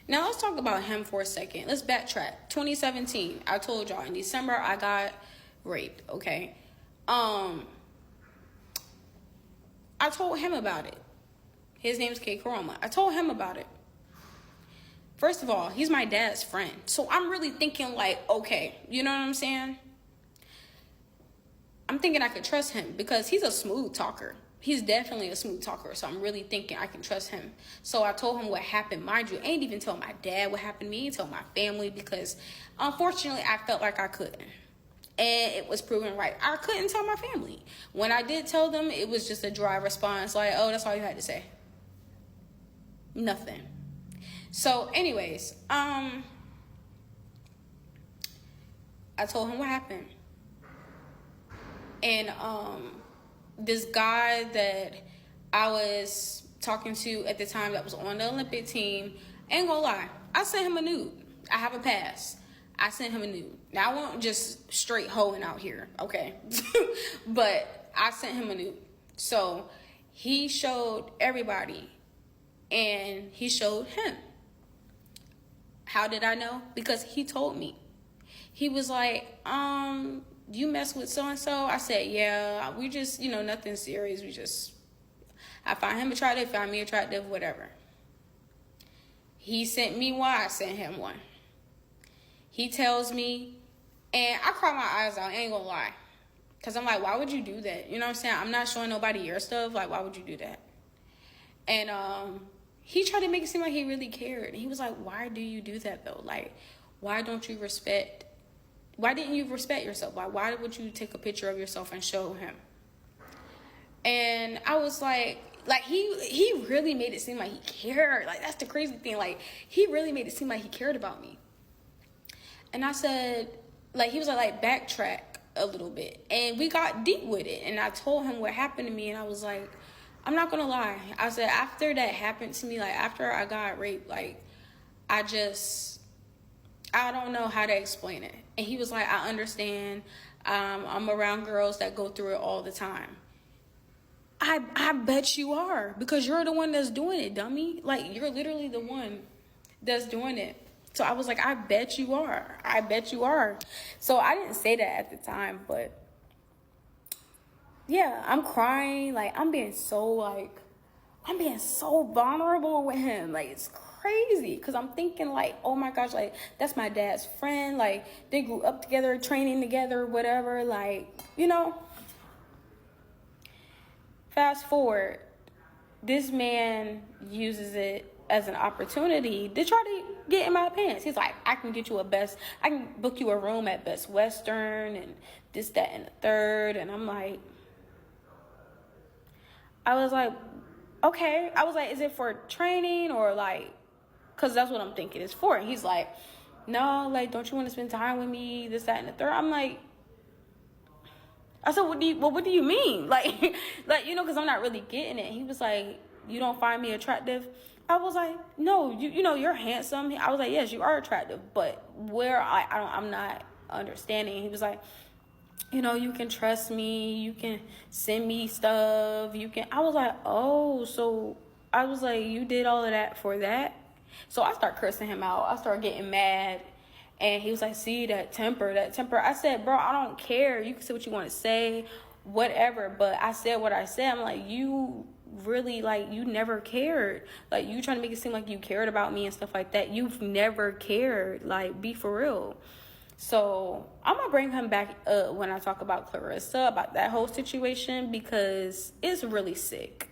Now let's talk about him for a second. Let's backtrack. 2017. I told y'all in December I got raped. Okay. I told him about it. His name's Koroma. I told him about it. First of all, he's my dad's friend. So I'm really thinking like, okay, you know what I'm saying? I'm thinking I could trust him because he's a smooth talker. He's definitely a smooth talker. So I'm really thinking I can trust him. So I told him what happened. Mind you, I ain't even tell my dad what happened to me. I told my family because unfortunately I felt like I couldn't. And it was proven right. I couldn't tell my family. When I did tell them, it was just a dry response like, oh, that's all you had to say. Nothing. So anyways, I told him what happened. And this guy that I was talking to at the time that was on the Olympic team, ain't gonna lie, I sent him a nude. I have a pass. I sent him a nude. Now I won't just straight hoeing out here, okay? But I sent him a nude. So he showed everybody and he showed him. How did I know? Because he told me. He was like, you mess with so-and-so? I said, yeah, we just, nothing serious. I find him attractive, find me attractive, whatever. He sent me one, I sent him one. He tells me, and I cry my eyes out, I ain't gonna lie. Because I'm like, why would you do that? You know what I'm saying? I'm not showing nobody your stuff. Like, why would you do that? And he tried to make it seem like he really cared. And he was like, why do you do that, though? Like, why didn't you respect yourself? Why would you take a picture of yourself and show him? And I was like he really made it seem like he cared. Like, that's the crazy thing. Like, he really made it seem like he cared about me. And I said, like, he was like backtrack a little bit. And we got deep with it. And I told him what happened to me. And I was like, I'm not gonna lie. I said, after that happened to me, like, after I got raped, like, I don't know how to explain it. And he was like, I understand. I'm around girls that go through it all the time. I bet you are, because you're the one that's doing it, dummy. Like, you're literally the one that's doing it. So I was like, I bet you are. I bet you are. So I didn't say that at the time, but yeah, I'm crying. Like, I'm being so vulnerable with him. Like, it's crazy, because I'm thinking like, oh my gosh, like, that's my dad's friend. Like, they grew up together, training together, whatever. Like, fast forward, this man uses it as an opportunity to try to get in my pants. He's like, I can book you a room at Best Western and this, that, and the third. And I'm like, I was like, okay. I was like, is it for training or like, because that's what I'm thinking it's for. And he's like, no, like, don't you want to spend time with me, this, that, and the third? I'm like, I said, what do you mean? Like, because I'm not really getting it. He was like, you don't find me attractive? I was like, no, you're handsome. I was like, yes, you are attractive, but where I'm not understanding. He was like, you can trust me, you can send me stuff, I was like, oh, so I was like, you did all of that for that? So I start cursing him out. I start getting mad. And he was like, see, that temper. I said, bro, I don't care. You can say what you want to say, whatever. But I said what I said. I'm like, you really, like, you never cared. Like, you trying to make it seem like you cared about me and stuff like that. You've never cared. Like, be for real. So I'm going to bring him back when I talk about Clarissa, about that whole situation, because it's really sick.